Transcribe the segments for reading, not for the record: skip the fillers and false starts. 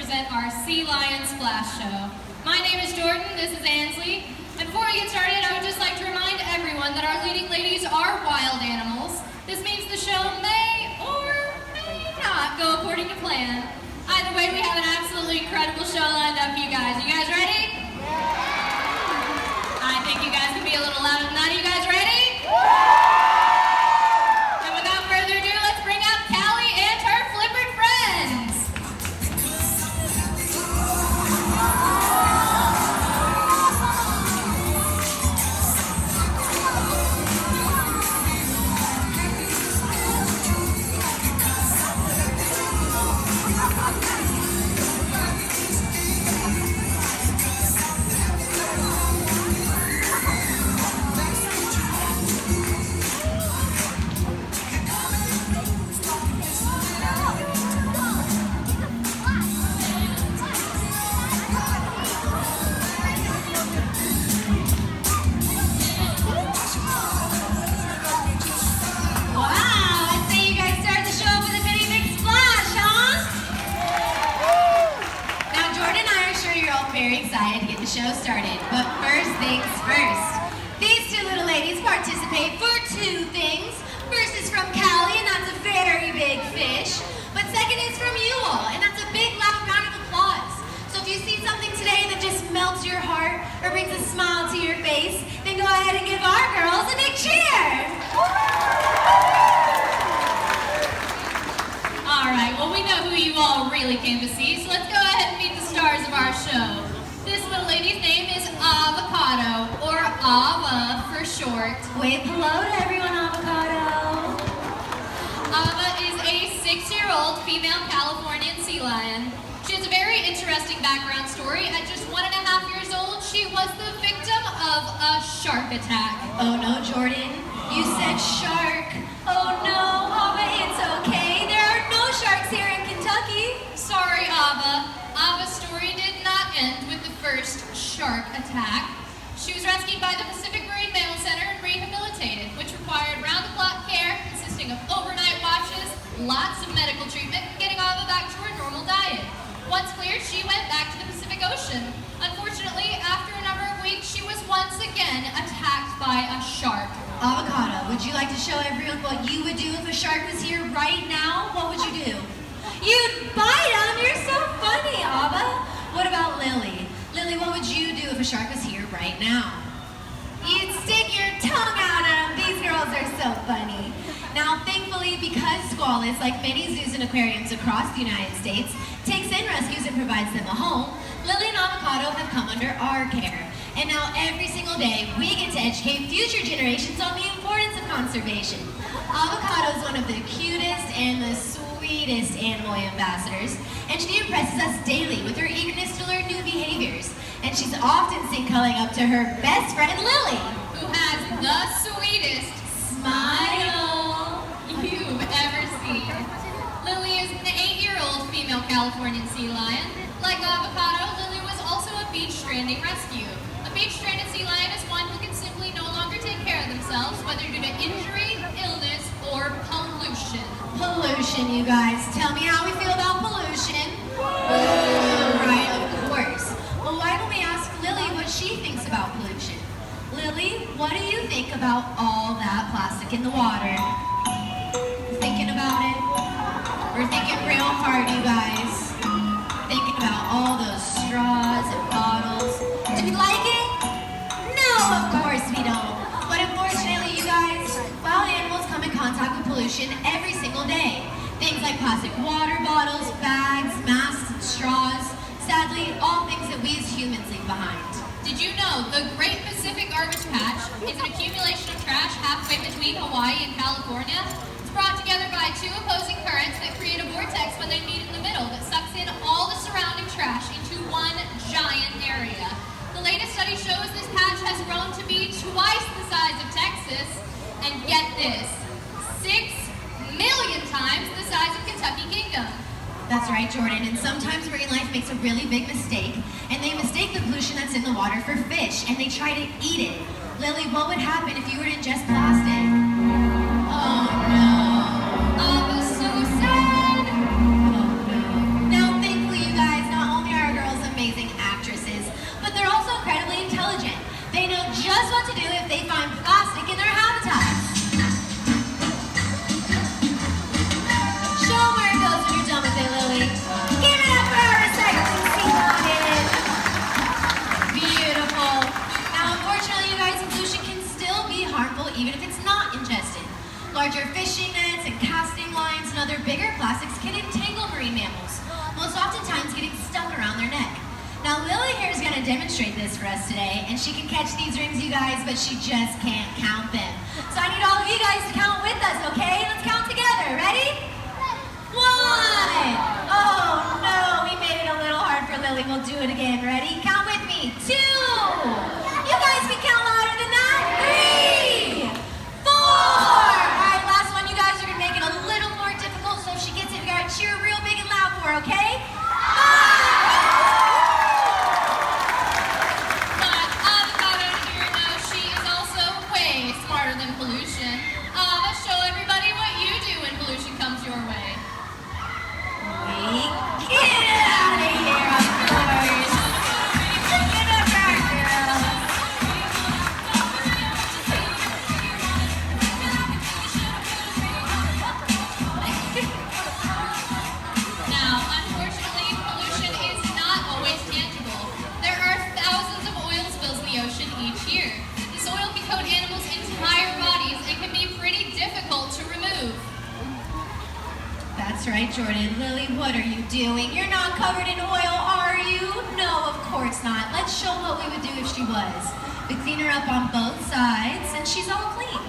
present our Sea Lion Splash Show. My name is Jordan, this is Ansley, and before we get started, I would just like to remind everyone that our leading ladies are wild animals. This means the show may or may not go according to plan. Either way, we have an absolutely incredible show lined up for you guys. You guys ready? I think you guys can be a little louder than that. Are you guys ready? And without further ado, let's bring out Callie and her flippered friends. Show started, but first things first. These two little ladies participate for two things. First is from Callie, and that's a very big fish. But second is from you all, and that's a big loud round of applause. So if you see something today that just melts your heart or brings a smile to your face, then go ahead and give our girls a big cheer. All right, well, we know who you all really came to see, so let's go ahead and meet the stars of our show. This little lady's name is Avocado, or Ava for short. Wave hello to everyone, Avocado. Ava is a 6-year-old female Californian sea lion. She has a very interesting background story. At just 1.5 years old, she was the victim of a shark attack. Oh no, Jordan, you said shark. Oh no, Ava, it's okay. There are no sharks here in Kentucky. Sorry, Ava. Ava's story did not end with the first shark attack. She was rescued by the Pacific Marine Mammal Center and rehabilitated, which required round-the-clock care consisting of overnight watches, lots of medical treatment, and getting Ava back to her normal diet. Once cleared, she went back to the Pacific Ocean. Unfortunately, after a number of weeks, she was once again attacked by a shark. Avocado, would you like to show everyone what you would do if a shark was here right now? What would you do? You'd bite him! You're so funny, Ava! What about Lily? Lily, what would you do if a shark was here right now? You'd stick your tongue out at him! These girls are so funny. Now, thankfully, because Squalus, like many zoos and aquariums across the United States, takes in rescues and provides them a home, Lily and Avocado have come under our care. And now every single day, we get to educate future generations on the importance of conservation. Avocado is one of the cutest and the sweetest animal ambassadors, and she impresses us daily with her eagerness to learn new behaviors. And she's often seen cuddling up to her best friend, Lily, who has the sweetest smile you've ever seen. Lily is an 8-year-old female Californian sea lion. Like Avocado, Lily was also a beach stranding rescue. A beach stranded sea lion is one who can simply no longer take care of themselves, whether due to injury, illness, or pollution. Pollution, you guys. Tell me how we feel about pollution. Right, of course. Well, why don't we ask Lily what she thinks about pollution? Lily, what do you think about all that plastic in the water? Thinking about it? We're thinking real hard, you guys. Thinking about all those straws and bottles. Do we like it? No, of course we don't. But unfortunately, you guys, wild animals come in contact with pollution every single day. Things like plastic water bottles, bags, masks, and straws. Sadly, all things that we as humans leave behind. Did you know the Great Pacific Garbage Patch is an accumulation of trash halfway between Hawaii and California? It's brought together by two opposing currents that create a vortex when they meet in the middle that sucks in all the surrounding trash into one giant area. The latest study shows this patch has grown to be twice the size of Texas, and get this, 6 million times the size of Kentucky Kingdom. That's right, Jordan, and sometimes marine life makes a really big mistake, and they mistake the pollution that's in the water for fish, and they try to eat it. Lily, what would happen if you were to ingest plastic? Oh no. I was so sad. Oh no. Now, thankfully, you guys, not here is gonna demonstrate this for us today, and she can catch these rings, you guys, but she just can't count them. So I need all of you guys to count with us, okay? Let's count together. Ready? 1. Oh no, we made it a little hard for Lily. We'll do it again. Ready? Count with me. 2. You guys can count louder than that. 3. 4. All right, last one. You guys are gonna make it a little more difficult, so if she gets it, you gotta cheer real big and loud for her, okay? 5. But Avocado here knows she is also way smarter than pollution. Ava, show everybody what you do when pollution comes your way. Get out of here, of course. Get up right, girl. Now, unfortunately, pollution is not always tangible. There are thousands of oil spills in the ocean each year. This oil can coat animals' entire bodies and can be pretty difficult to remove. That's right, Jordan. Lily, what are you doing? You're not covered in oil, are you? No, of course not. Let's show what we would do if she was. We clean her up on both sides, and she's all clean.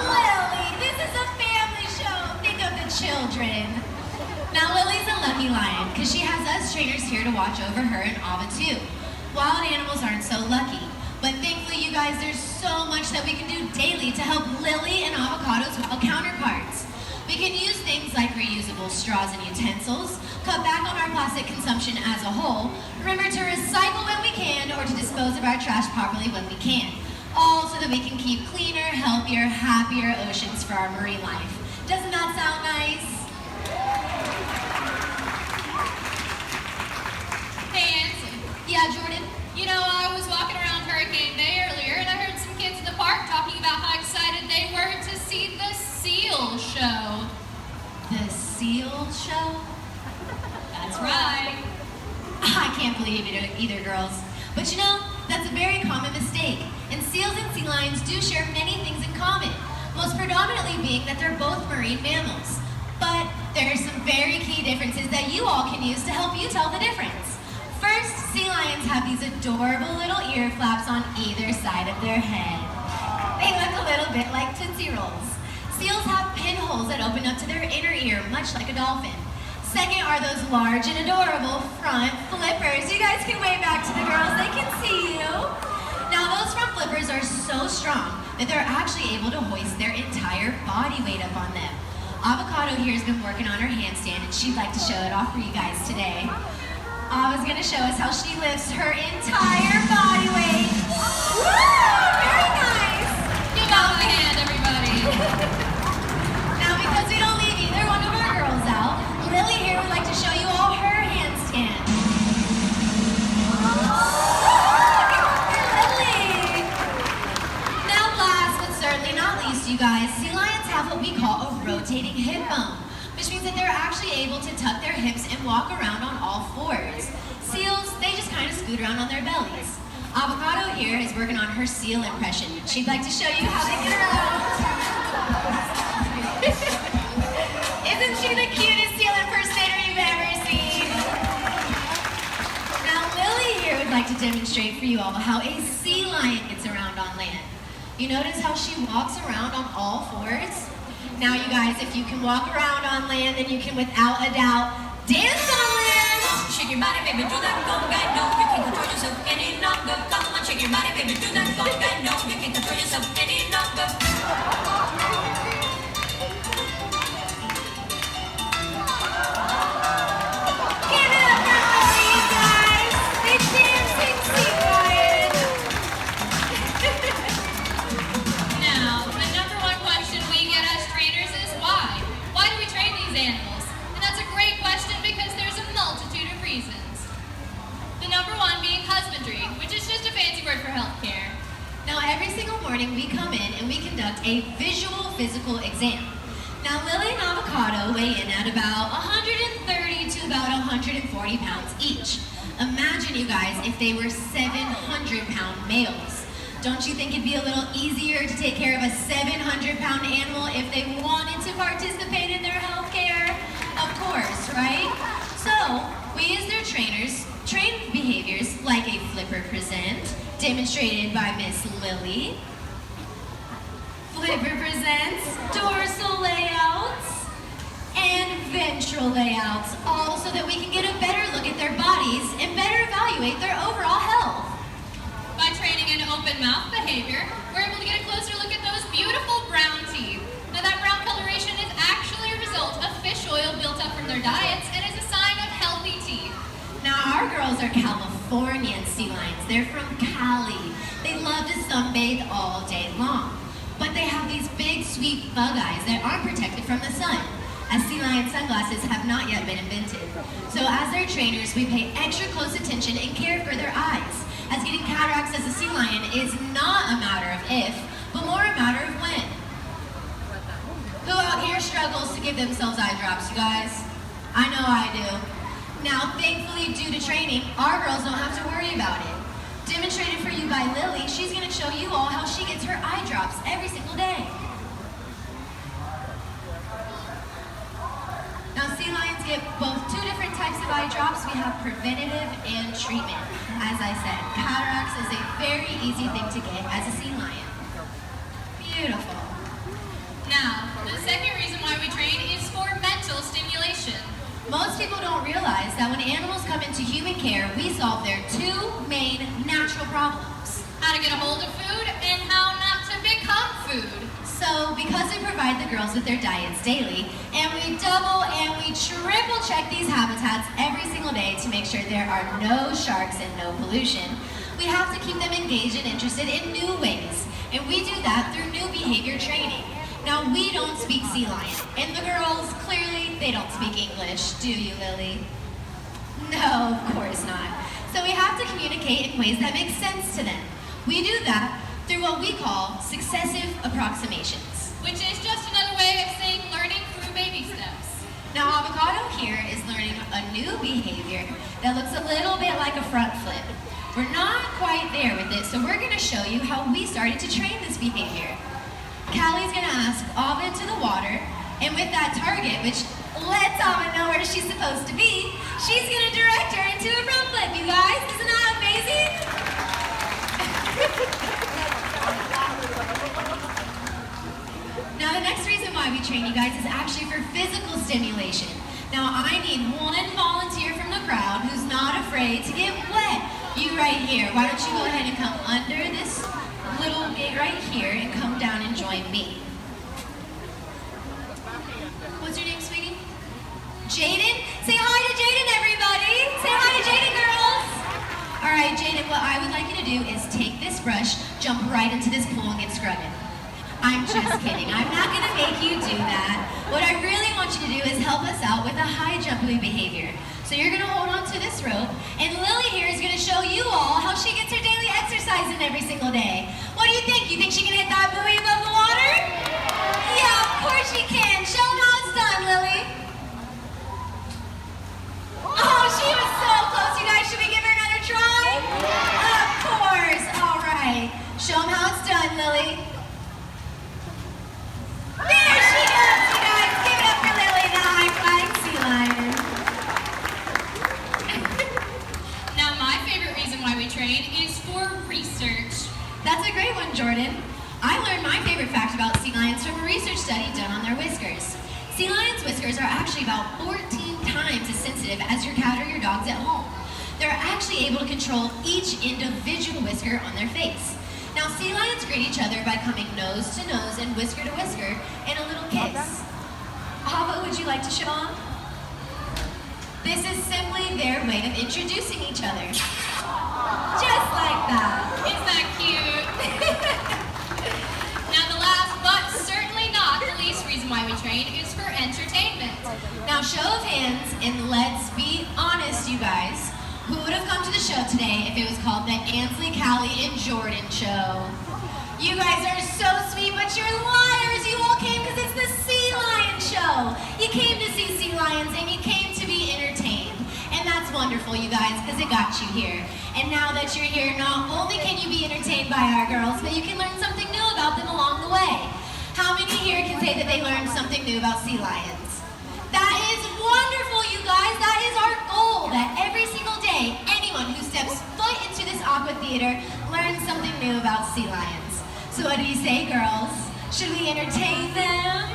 Lily, this is a family show. Think of the children. Now, Lily's a lucky lion, because she has us trainers here to watch over her and Ava, too. Wild animals aren't so lucky. But thankfully, you guys, there's so much that we can do daily to help Lily and Avocado's wild counterparts. We can use things like reusable straws and utensils, cut back on our plastic consumption as a whole, remember to recycle when we can, or to dispose of our trash properly when we can. All so that we can keep cleaner, healthier, happier oceans for our marine life. Doesn't that sound nice? Hey, Anson. Yeah, Jordan? You know, I was walking around Hurricane Bay earlier, and I heard some kids in the park talking about how excited they were to see the seal show. The seal show? That's right. I can't believe it either, girls. But you know, that's a very common mistake. And seals and sea lions do share many things in common, most predominantly being that they're both marine mammals. But there are some very key differences that you all can use to help you tell the difference. First, sea lions have these adorable little ear flaps on either side of their head. They look a little bit like Tootsie Rolls. Seals have pinholes that open up to their inner ear, much like a dolphin. Second are those large and adorable front flippers. You guys can wave back to the girls, they can see you. Now those front flippers are so strong that they're actually able to hoist their entire body weight up on them. Avocado here has been working on her handstand, and she'd like to show it off for you guys today. Ava's gonna show us how she lifts her entire body weight. Woo! Very nice! Give Ava a hand, everybody. Now, because we don't leave either one of our girls out, Lily here would like to show you all her handstand. Lily! Now, last but certainly not least, you guys, sea lions have what we call a rotating hip bone, which means that they're actually able to tuck their hips and walk around on all fours. Seals, they just kind of scoot around on their bellies. Avocado here is working on her seal impression. She'd like to show you how they get around. Isn't she the cutest seal impersonator you've ever seen? Now Lily here would like to demonstrate for you all how a sea lion gets around on land. You notice how she walks around on all fours? Now you guys, if you can walk around on land, then you can without a doubt dance on land! Shake your body, baby, do that conga. No, you can't control yourself any longer. Come on, shake your body, baby, do that conga. No, you can't control yourself any longer. Give it up for Lily, you guys! The dancing sea lion! Now, the number one question we get as trainers is why? Why do we train these animals? And that's a great question because there's a multitude of reasons. The number one being husbandry, which is just a fancy word for healthcare. Now every single morning we come in and we conduct a visual physical exam. Now Lily and Avocado weigh in at about 130 to about 140 pounds each. Imagine, you guys, if they were 700-pound males. Don't you think it'd be a little easier to take care of a 700-pound animal if they wanted to participate in their health care? Of course, right? So, we use their trainers train behaviors like a flipper present, demonstrated by Miss Lily. Flipper presents, dorsal layouts, and ventral layouts, all so that we can get a better look at their bodies and better evaluate their overall health. By training in open mouth behavior, we're able to get a closer look at those beautiful brown teeth. Now that brown coloration is actually a result of fish oil built up from their diets and is a sign of healthy teeth. Now our girls are Californian sea lions. They're from Cali. They love to sunbathe all day long. But they have these big, sweet bug eyes that aren't protected from the sun, as sea lion sunglasses have not yet been invented. So as their trainers, we pay extra close attention and care for their eyes, as getting cataracts as a sea lion is not a matter of if, but more a matter of when. Who out here struggles to give themselves eye drops, you guys? I know I do. Now, thankfully, due to training, our girls don't have to worry about it. Demonstrated for you by Lily, she's going to show you all how she gets her eye drops every single day. Now, sea lions get both two different types of eye drops. We have preventative and treatment. As I said, cataracts is a very easy thing to get as a sea lion. Beautiful. Now, the second reason why we train is for mental stimulation. Most people don't realize that when animals come into human care, we solve their two main natural problems. How to get a hold of food and how not to become food. So, because we provide the girls with their diets daily, and we double and we triple check these habitats every single day to make sure there are no sharks and no pollution, we have to keep them engaged and interested in new ways. And we do that through new behavior training. Now, we don't speak sea lion, and the girls, clearly, they don't speak English, do you, Lily? No, of course not. So we have to communicate in ways that make sense to them. We do that through what we call successive approximations. Which is just another way of saying learning through baby steps. Now, Avocado here is learning a new behavior that looks a little bit like a front flip. We're not quite there with it, so we're going to show you how we started to train this behavior. Callie's going to ask Ava to the water, and with that target, which lets Ava know where she's supposed to be, she's going to direct her into a front flip, you guys. Isn't that amazing? Now, the next reason why we train you guys is actually for physical stimulation. Now, I need one volunteer from the crowd who's not afraid to get wet. You right here. Why don't you go ahead and come under this little gate right here and come down and join me. What's your name, sweetie? Jaden? Say hi to Jaden, everybody! Say hi to Jaden, girls! Alright, Jaden, what I would like you to do is take this brush, jump right into this pool and get scrubbing. I'm just kidding. I'm not going to make you do that. What I really want you to do is help us out with a high jump behavior. So you're going to hold on to this rope, and Lily here is going to show you all how she gets her daily exercise in every single day. What do you think? You think she can hit that buoy above the water? Yeah, of course she can. Show them how it's done, Lily. Oh, she was so close. You guys, should we give her another try? Of course. All right. Show them how it's done, Lily. There she goes, you guys. Give it up for Lily, the high-flying sea lion. Now, my favorite reason why we train is for research. That's a great one, Jordan. I learned my favorite fact about sea lions from a research study done on their whiskers. Sea lions' whiskers are actually about 14 times as sensitive as your cat or your dog's at home. They're actually able to control each individual whisker on their face. Now, sea lions greet each other by coming nose to nose and whisker to whisker in a little kiss. Ava, would you like to show them? This is simply their way of introducing each other. Just like that. Isn't that cute? Now, the last but certainly not the least reason why we train is for entertainment. Now, show of hands, and let's be honest, you guys. Who would have come to the show today if it was called the Ansley, Callie, and Jordan Show? You guys are so sweet, but you're liars. You all came because it's the Sea Lion Show. You came to see sea lions, and you came to be entertained. And that's wonderful, you guys, because it got you here. And now that you're here, not only can you be entertained by our girls, but you can learn something new about them along the way. How many here can say that they learned something new about sea lions? That is wonderful, you guys. That is our goal, that every single theater, learn something new about sea lions. So what do you say, girls? Should we entertain them?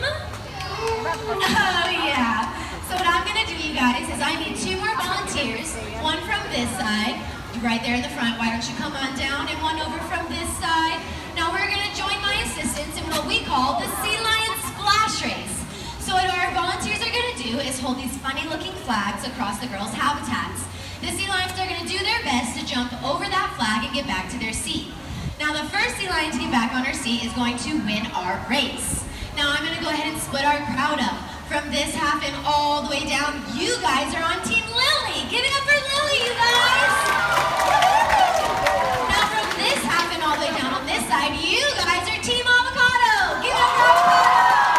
Oh, yeah. So what I'm gonna do, you guys, is I need 2 more volunteers, one from this side, right there in the front. Why don't you come on down, and one over from this side. Now we're gonna join my assistants in what we call the Sea Lion Splash Race. So what our volunteers are gonna do is hold these funny looking flags across the girls' habitats. The sea lions are gonna do their best to jump over that flag and get back to their seat. Now the first sea lion to get back on her seat is going to win our race. Now I'm gonna go ahead and split our crowd up. From this half and all the way down, you guys are on Team Lily. Give it up for Lily, you guys. Now from this half and all the way down on this side, you guys are Team Avocado. Give it up for Avocado.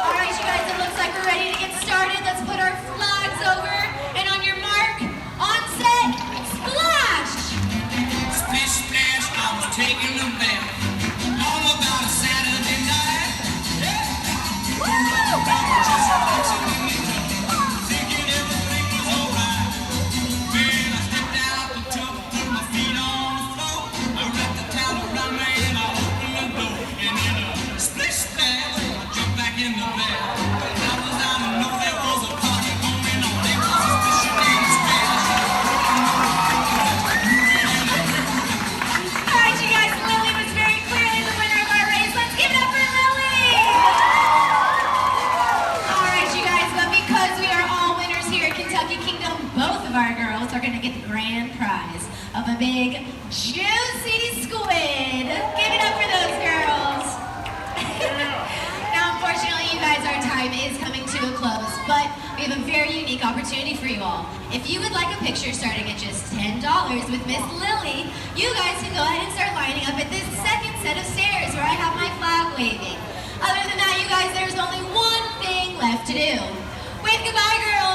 All right, you guys, it looks like we're ready to get started. Let's put our flags over, and on your mark, on set, splash. Splish splash, I was taking a bath. All about a Saturday night. Just relaxing in the tub, thinking everything was alright. When I stepped out the tub, put my feet on the floor. I wrapped the towel around me and I opened the door. And in a splish splash, I jumped back in the bath. I was out and know there was a party going on. There was a special day splash. All right, you guys, Lily was very clearly the winner of our race. Let's give it up for Lily. All right, you guys, but because we are all winners here at Kentucky Kingdom, both of our girls are going to get the grand prize of a big, juicy squid. Give it up for those girls. Now, unfortunately, you guys, our time is coming to a close, but we have a very unique opportunity for you all. If you would like a picture starting at just $10 with Miss Lily, you guys can go ahead and start lining up at this second set of stairs where I have my flag waving. Other than that, you guys, there's only one thing left to do. Wave goodbye, girls.